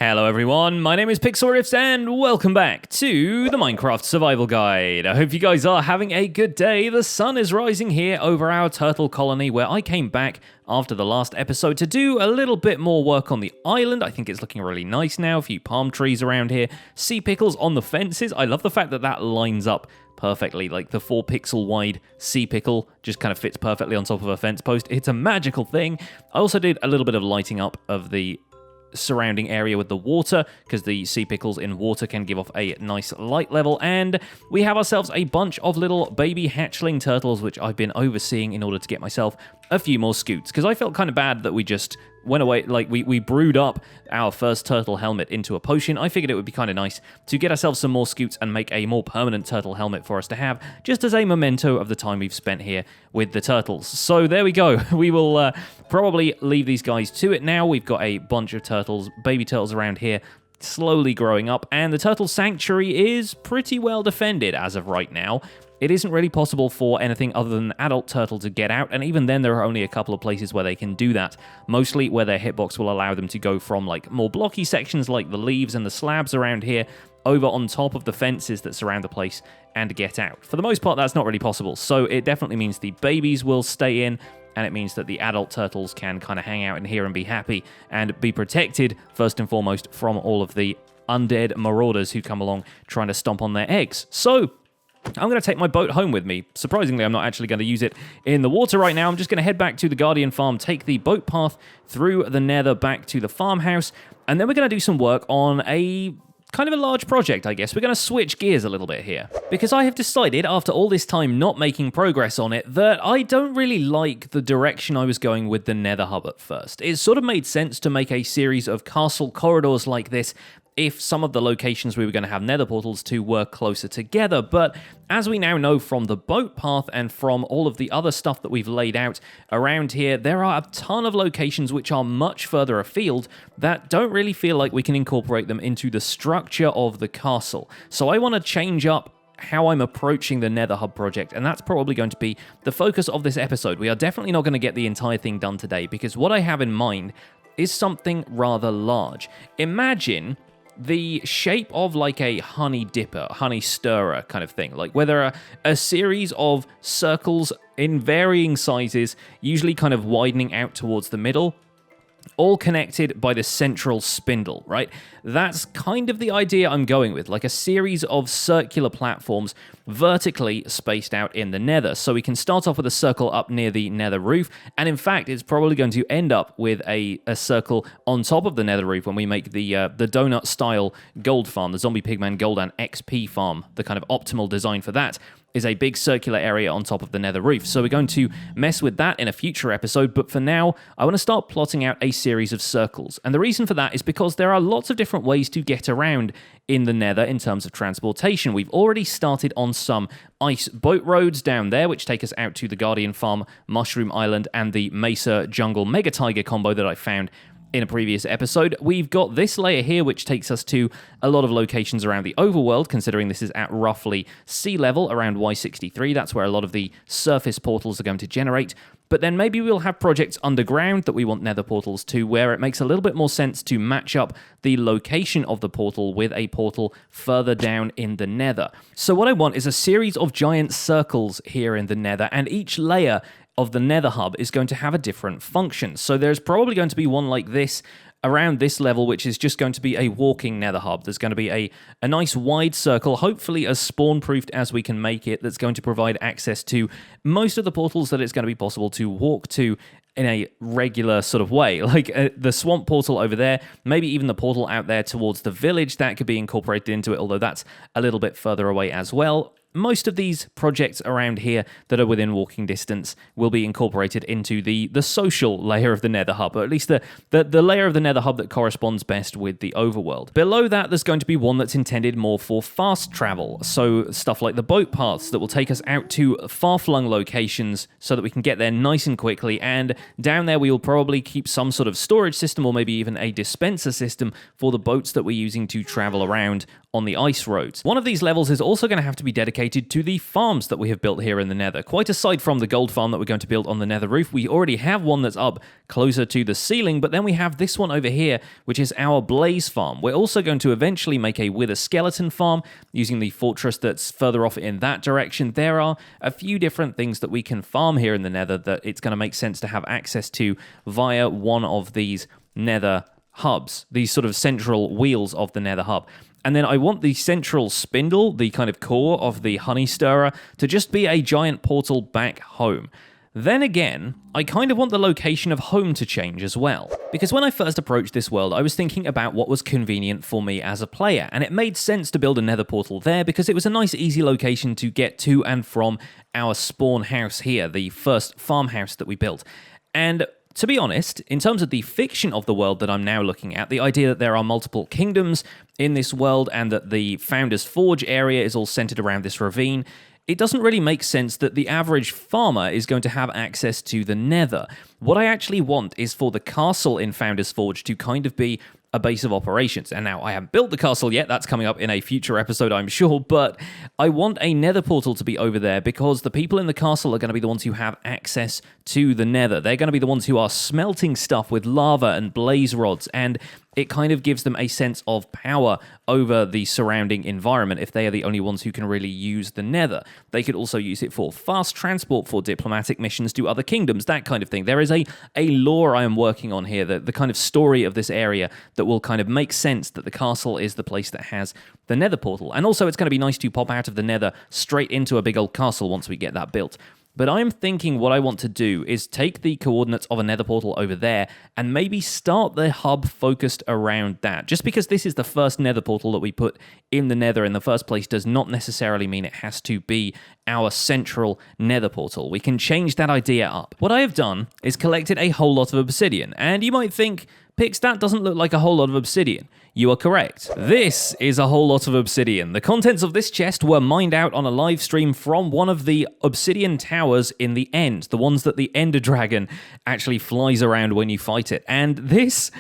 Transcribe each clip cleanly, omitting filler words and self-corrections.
Hello everyone, my name is Pixlriffs and welcome back to the Minecraft Survival Guide. I hope you guys are having a good day. The sun is rising here over our turtle colony where I came back after the last episode to do a little bit more work on the island. I think it's looking really nice now, a few palm trees around here, sea pickles on the fences. I love the fact that that lines up perfectly, like the 4 pixel wide sea pickle just kind of fits perfectly on top of a fence post. It's a magical thing. I also did a little bit of lighting up of the surrounding area with the water, because the sea pickles in water can give off a nice light level, and we have ourselves a bunch of little baby hatchling turtles which I've been overseeing in order to get myself a few more scoots, because I felt kind of bad that we just went away, like we brewed up our first turtle helmet into a potion. I figured it would be kind of nice to get ourselves some more scoots and make a more permanent turtle helmet for us to have, just as a memento of the time we've spent here with the turtles. So there we go. We will probably leave these guys to it now. We've got a bunch of turtles, baby turtles around here, slowly growing up, and the turtle sanctuary is pretty well defended as of right now. It isn't really possible for anything other than an adult turtle to get out, and even then there are only a couple of places where they can do that, mostly where their hitbox will allow them to go from like more blocky sections like the leaves and the slabs around here over on top of the fences that surround the place and get out. For the most part, that's not really possible, so it definitely means the babies will stay in, and it means that the adult turtles can kind of hang out in here and be happy and be protected, first and foremost, from all of the undead marauders who come along trying to stomp on their eggs. So I'm going to take my boat home with me. Surprisingly, I'm not actually going to use it in the water right now. I'm just going to head back to the Guardian farm, take the boat path through the Nether back to the farmhouse, and then we're going to do some work on a kind of a large project, I guess. We're going to switch gears a little bit here, because I have decided, after all this time not making progress on it, that I don't really like the direction I was going with the Nether Hub at first. It sort of made sense to make a series of castle corridors like this if some of the locations we were going to have nether portals to were closer together, but as we now know from the boat path and from all of the other stuff that we've laid out around here, there are a ton of locations which are much further afield that don't really feel like we can incorporate them into the structure of the castle. So I want to change up how I'm approaching the Nether Hub project, and that's probably going to be the focus of this episode. We are definitely not going to get the entire thing done today, because what I have in mind is something rather large. Imagine the shape of like a honey dipper, honey stirrer kind of thing, like where there are a series of circles in varying sizes, usually kind of widening out towards the middle, all connected by the central spindle, right? That's kind of the idea I'm going with, like a series of circular platforms vertically spaced out in the nether. So we can start off with a circle up near the nether roof, and in fact, it's probably going to end up with a circle on top of the nether roof when we make the donut-style gold farm, the Zombie Pigman Gold and XP farm. The kind of optimal design for that is a big circular area on top of the nether roof. So we're going to mess with that in a future episode, but for now, I want to start plotting out a series of circles. And the reason for that is because there are lots of different ways to get around in the nether in terms of transportation. We've already started on some ice boat roads down there, which take us out to the Guardian Farm, Mushroom Island, and the Mesa Jungle Mega Tiger combo that I found in a previous episode. We've got this layer here, which takes us to a lot of locations around the overworld, considering this is at roughly sea level, around Y63. That's where a lot of the surface portals are going to generate. But then maybe we'll have projects underground that we want nether portals to, where it makes a little bit more sense to match up the location of the portal with a portal further down in the nether. So what I want is a series of giant circles here in the nether, and each layer of the Nether Hub is going to have a different function. So there's probably going to be one like this around this level, which is just going to be a walking Nether Hub. There's going to be a nice wide circle, hopefully as spawn-proofed as we can make it, that's going to provide access to most of the portals that it's going to be possible to walk to in a regular sort of way, like the swamp portal over there, maybe even the portal out there towards the village, that could be incorporated into it, although that's a little bit further away as well. Most of these projects around here that are within walking distance will be incorporated into the social layer of the Nether Hub, or at least the layer of the Nether Hub that corresponds best with the overworld. Below that, there's going to be one that's intended more for fast travel, so stuff like the boat paths that will take us out to far-flung locations so that we can get there nice and quickly, and down there we will probably keep some sort of storage system or maybe even a dispenser system for the boats that we're using to travel around on the ice roads. One of these levels is also going to have to be dedicated dedicated to the farms that we have built here in the Nether. Quite aside from the gold farm that we're going to build on the Nether roof, we already have one that's up closer to the ceiling, but then we have this one over here, which is our blaze farm. We're also going to eventually make a wither skeleton farm using the fortress that's further off in that direction. There are a few different things that we can farm here in the Nether that it's going to make sense to have access to via one of these Nether hubs, these sort of central wheels of the Nether hub. And then I want the central spindle, the kind of core of the honey stirrer, to just be a giant portal back home. Then again, I kind of want the location of home to change as well. Because when I first approached this world, I was thinking about what was convenient for me as a player, and it made sense to build a nether portal there because it was a nice easy location to get to and from our spawn house here, the first farmhouse that we built. And to be honest, in terms of the fiction of the world that I'm now looking at, the idea that there are multiple kingdoms in this world and that the Founder's Forge area is all centered around this ravine, it doesn't really make sense that the average farmer is going to have access to the Nether. What I actually want is for the castle in Founder's Forge to kind of be a base of operations. And now I haven't built the castle yet, that's coming up in a future episode I'm sure, but I want a nether portal to be over there because the people in the castle are going to be the ones who have access to the nether. They're going to be the ones who are smelting stuff with lava and blaze rods, and it kind of gives them a sense of power over the surrounding environment if they are the only ones who can really use the nether. They could also use it for fast transport for diplomatic missions to other kingdoms, that kind of thing. There is a lore I am working on here, the kind of story of this area that will kind of make sense that the castle is the place that has the nether portal. And also it's going to be nice to pop out of the nether straight into a big old castle once we get that built. But I'm thinking what I want to do is take the coordinates of a nether portal over there and maybe start the hub focused around that. Just because this is the first nether portal that we put in the nether in the first place does not necessarily mean it has to be our central nether portal. We can change that idea up. What I have done is collected a whole lot of obsidian, and you might think, Pix, that doesn't look like a whole lot of obsidian. You are correct. This is a whole lot of obsidian. The contents of this chest were mined out on a live stream from one of the obsidian towers in the end, the ones that the Ender Dragon actually flies around when you fight it. And this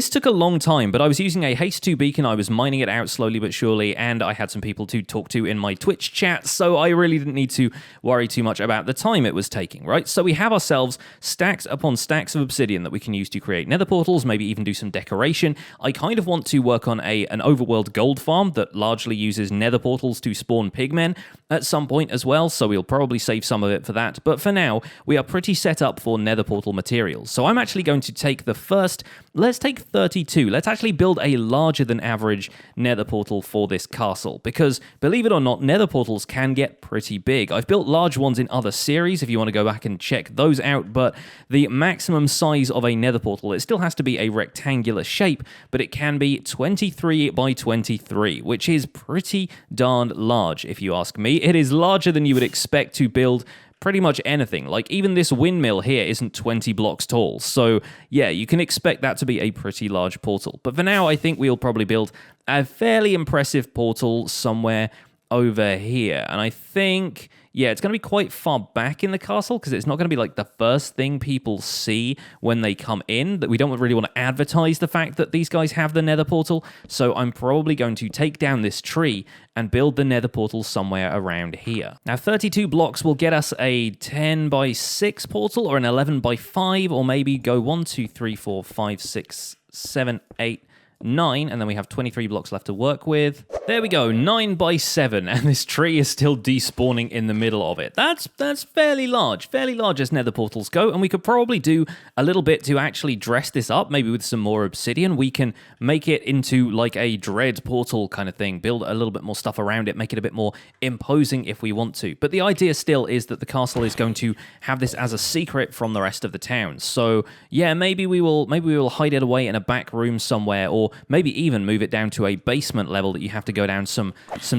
took a long time, but I was using a Haste 2 beacon, I was mining it out slowly but surely, and I had some people to talk to in my Twitch chat, so I really didn't need to worry too much about the time it was taking, right? So we have ourselves stacks upon stacks of obsidian that we can use to create nether portals, maybe even do some decoration. I kind of want to work on an overworld gold farm that largely uses nether portals to spawn pigmen at some point as well, so we'll probably save some of it for that. But for now, we are pretty set up for nether portal materials. So I'm actually going to take the first, let's take 32. Let's actually build a larger than average nether portal for this castle, because believe it or not, nether portals can get pretty big. I've built large ones in other series if you want to go back and check those out, but the maximum size of a nether portal, it still has to be a rectangular shape, but it can be 23 by 23, which is pretty darn large if you ask me. It is larger than you would expect to build pretty much anything. Like, even this windmill here isn't 20 blocks tall. So, yeah, you can expect that to be a pretty large portal. But for now, I think we'll probably build a fairly impressive portal somewhere over here. And I think, yeah, it's going to be quite far back in the castle because it's not going to be like the first thing people see when they come in. That we don't really want to advertise the fact that these guys have the nether portal. So I'm probably going to take down this tree and build the nether portal somewhere around here. Now, 32 blocks will get us a 10 by 6 portal or an 11 by 5, or maybe go 1, 2, 3, 4, 5, 6, 7, 8, 9, and then we have 23 blocks left to work with. There we go, 9 by 7, and this tree is still despawning in the middle of it. That's fairly large as nether portals go, and we could probably do a little bit to actually dress this up, maybe with some more obsidian. We can make it into like a dread portal kind of thing, build a little bit more stuff around it, make it a bit more imposing if we want to. But the idea still is that the castle is going to have this as a secret from the rest of the town. So yeah, maybe we will hide it away in a back room somewhere, or maybe even move it down to a basement level that you have to go down some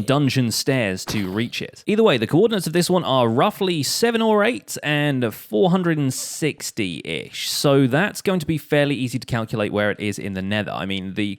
dungeon stairs to reach it. Either way, the coordinates of this one are roughly 7 or 8 and 460-ish. So that's going to be fairly easy to calculate where it is in the nether. I mean, the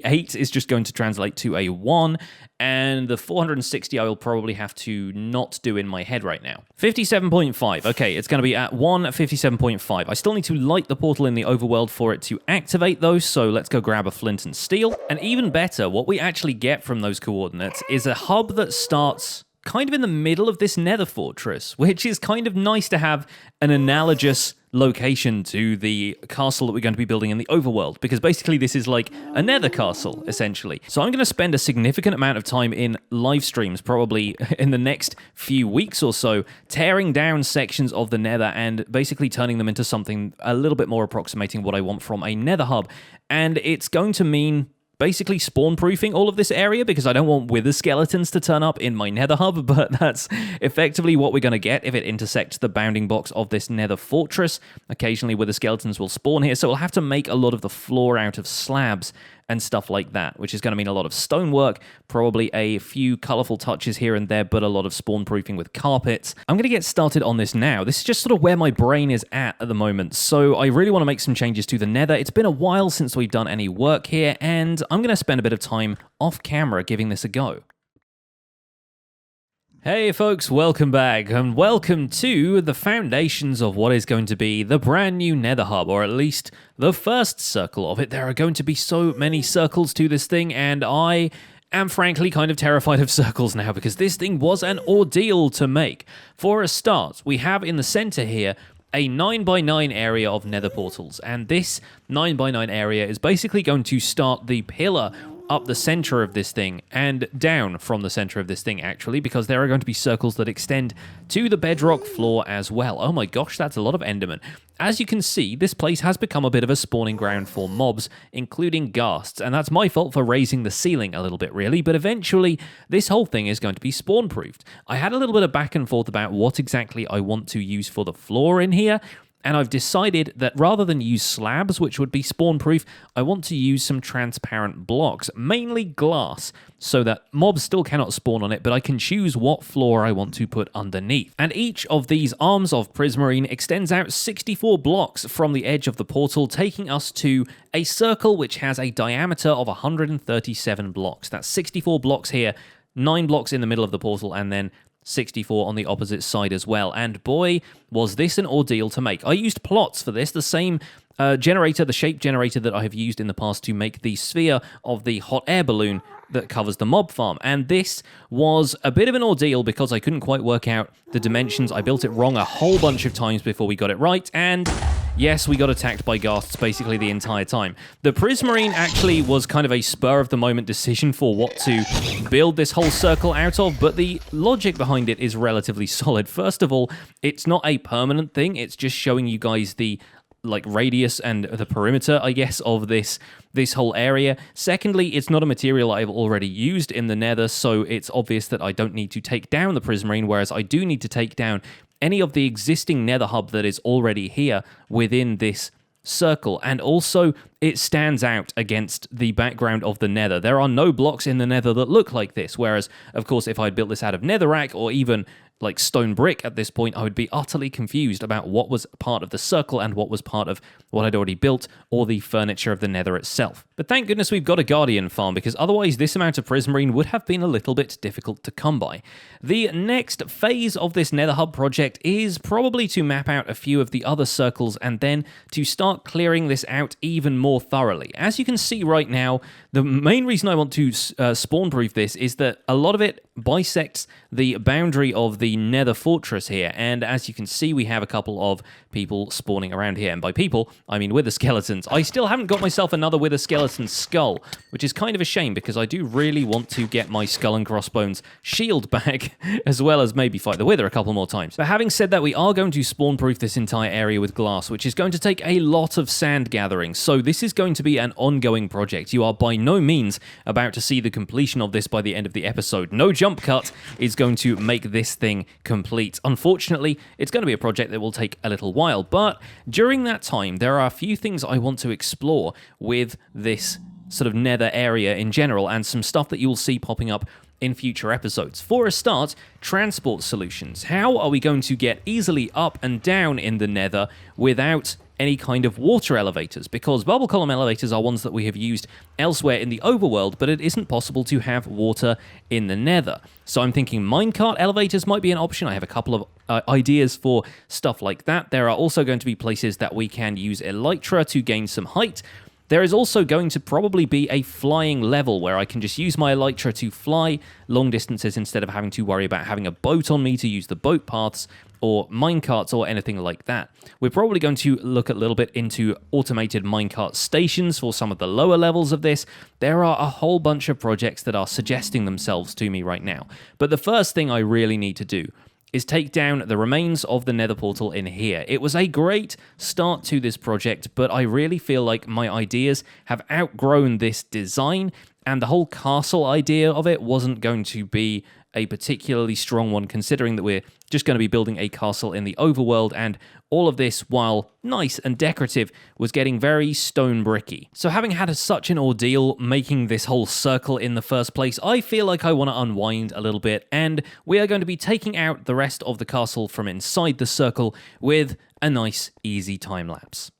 8 is just going to translate to a 1, and the 460 I will probably have to not do in my head right now. 57.5. Okay, it's going to be at 157.5. I still need to light the portal in the overworld for it to activate those, so let's go grab a flint and steel. And even better, what we actually get from those coordinates is a hub that starts kind of in the middle of this nether fortress, which is kind of nice to have an analogous location to the castle that we're going to be building in the overworld, because basically this is like a nether castle, essentially. So I'm going to spend a significant amount of time in live streams, probably in the next few weeks or so, tearing down sections of the nether and basically turning them into something a little bit more approximating what I want from a nether hub. And it's going to mean basically spawn-proofing all of this area, because I don't want wither skeletons to turn up in my nether hub, but that's effectively what we're going to get if it intersects the bounding box of this nether fortress. Occasionally wither skeletons will spawn here, so we'll have to make a lot of the floor out of slabs and stuff like that, which is going to mean a lot of stonework, probably a few colorful touches here and there, but a lot of spawn-proofing with carpets. I'm going to get started on this now. This is just sort of where my brain is at the moment, so I really want to make some changes to the nether. It's been a while since we've done any work here, and I'm going to spend a bit of time off camera giving this a go. Hey folks, welcome back, and welcome to the foundations of what is going to be the brand new Nether Hub, or at least the first circle of it. There are going to be so many circles to this thing, and I am frankly kind of terrified of circles now, because this thing was an ordeal to make. For a start, we have in the center here a 9x9 area of nether portals, and this 9x9 area is basically going to start the pillar up the center of this thing, and down from the center of this thing, actually, because there are going to be circles that extend to the bedrock floor as well. Oh my gosh, that's a lot of endermen. As you can see, this place has become a bit of a spawning ground for mobs, including ghasts, and that's my fault for raising the ceiling a little bit, really, but eventually this whole thing is going to be spawn-proofed. I had a little bit of back and forth about what exactly I want to use for the floor in here, and I've decided that rather than use slabs, which would be spawn-proof, I want to use some transparent blocks, mainly glass, so that mobs still cannot spawn on it, but I can choose what floor I want to put underneath. And each of these arms of Prismarine extends out 64 blocks from the edge of the portal, taking us to a circle which has a diameter of 137 blocks. That's 64 blocks here, 9 blocks in the middle of the portal, and then 64 on the opposite side as well. And boy, was this an ordeal to make. I used plots for this, the same generator, the shape generator that I have used in the past to make the sphere of the hot air balloon that covers the mob farm. And this was a bit of an ordeal because I couldn't quite work out the dimensions. I built it wrong a whole bunch of times before we got it right, and yes, we got attacked by ghasts basically the entire time. The Prismarine actually was kind of a spur-of-the-moment decision for what to build this whole circle out of, but the logic behind it is relatively solid. First of all, it's not a permanent thing, it's just showing you guys the radius and the perimeter, I guess, of this whole area. Secondly, it's not a material I've already used in the nether, so it's obvious that I don't need to take down the Prismarine, whereas I do need to take down any of the existing nether hub that is already here within this circle. And also, it stands out against the background of the nether. There are no blocks in the nether that look like this, whereas, of course, if I'd built this out of netherrack or even like stone brick at this point, I would be utterly confused about what was part of the circle and what was part of what I'd already built or the furniture of the nether itself. But thank goodness we've got a guardian farm, because otherwise this amount of Prismarine would have been a little bit difficult to come by. The next phase of this nether hub project is probably to map out a few of the other circles and then to start clearing this out even more thoroughly. As you can see right now, the main reason I want to spawn-proof this is that a lot of it bisects the boundary of the nether fortress here, and as you can see, we have a couple of people spawning around here, and by people, I mean wither skeletons. I still haven't got myself another wither skeleton skull, which is kind of a shame, because I do really want to get my skull and crossbones shield back, as well as maybe fight the wither a couple more times. But having said that, we are going to spawn-proof this entire area with glass, which is going to take a lot of sand gathering, so this is going to be an ongoing project. You are by no means about to see the completion of this by the end of the episode. No jump cut is going to make this thing complete. Unfortunately, it's going to be a project that will take a little while, but during that time, there are a few things I want to explore with this sort of nether area in general, and some stuff that you will see popping up in future episodes. For a start, transport solutions. How are we going to get easily up and down in the nether without any kind of water elevators? Because bubble column elevators are ones that we have used elsewhere in the overworld, but it isn't possible to have water in the nether. So I'm thinking minecart elevators might be an option. I have a couple of ideas for stuff like that. There are also going to be places that we can use elytra to gain some height. There is also going to probably be a flying level where I can just use my elytra to fly long distances instead of having to worry about having a boat on me to use the boat paths or minecarts or anything like that. We're probably going to look a little bit into automated minecart stations for some of the lower levels of this. There are a whole bunch of projects that are suggesting themselves to me right now. But the first thing I really need to do is take down the remains of the nether portal in here. It was a great start to this project, but I really feel like my ideas have outgrown this design, and the whole castle idea of it wasn't going to be a particularly strong one, considering that we're just going to be building a castle in the overworld, and all of this, while nice and decorative, was getting very stone bricky. So having had such an ordeal making this whole circle in the first place, I feel like I want to unwind a little bit, and we are going to be taking out the rest of the castle from inside the circle with a nice, easy time lapse.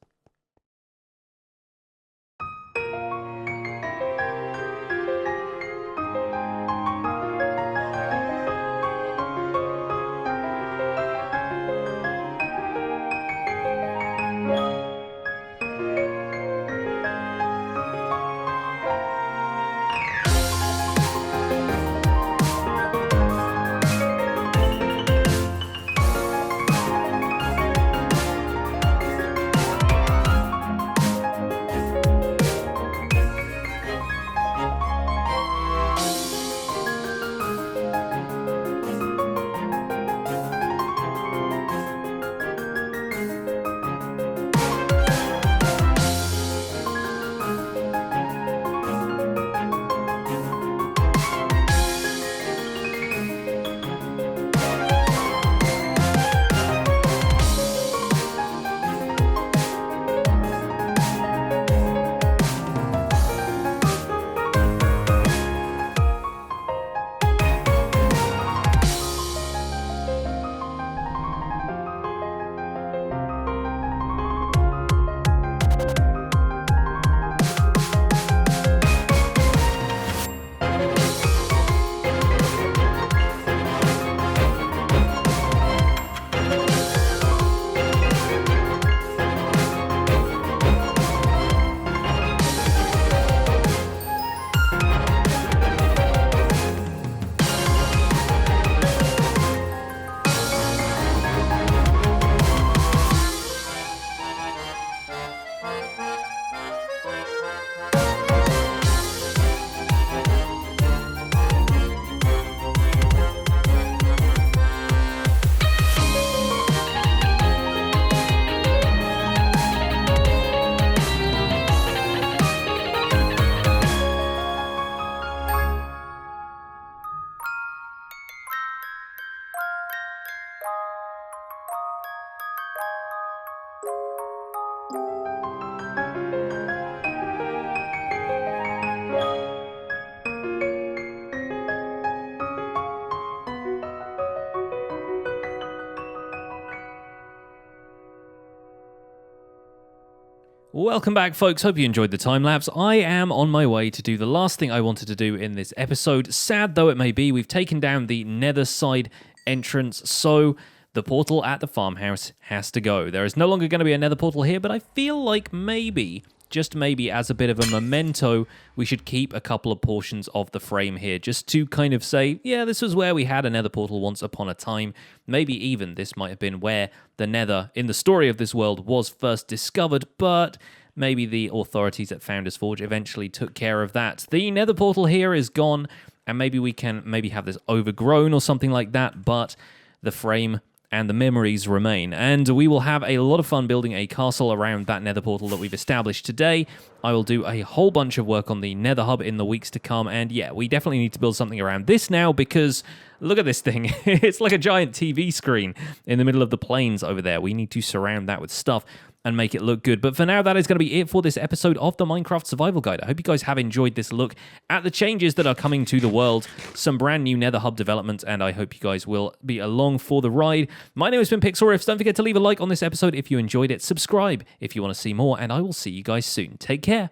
Welcome back, folks. Hope you enjoyed the time lapse. I am on my way to do the last thing I wanted to do in this episode. Sad though it may be, we've taken down the nether side entrance, so the portal at the farmhouse has to go. There is no longer going to be a nether portal here, but I feel like maybe, just maybe as a bit of a memento, we should keep a couple of portions of the frame here, just to kind of say, yeah, this was where we had a nether portal once upon a time. Maybe even this might have been where the nether, in the story of this world, was first discovered, but maybe the authorities at Founders Forge eventually took care of that. The nether portal here is gone, and maybe we can have this overgrown or something like that, but the frame and the memories remain, and we will have a lot of fun building a castle around that nether portal that we've established today. I will do a whole bunch of work on the Nether Hub in the weeks to come, and yeah, we definitely need to build something around this now, because look at this thing. It's like a giant TV screen in the middle of the plains over there. We need to surround that with stuff and make it look good. But for now, that is going to be it for this episode of the Minecraft Survival Guide. I hope you guys have enjoyed this look at the changes that are coming to the world, some brand new Nether Hub developments, and I hope you guys will be along for the ride. My name has been Pixlriffs. Don't forget to leave a like on this episode if you enjoyed it. Subscribe if you want to see more, and I will see you guys soon. Take care.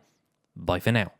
Bye for now.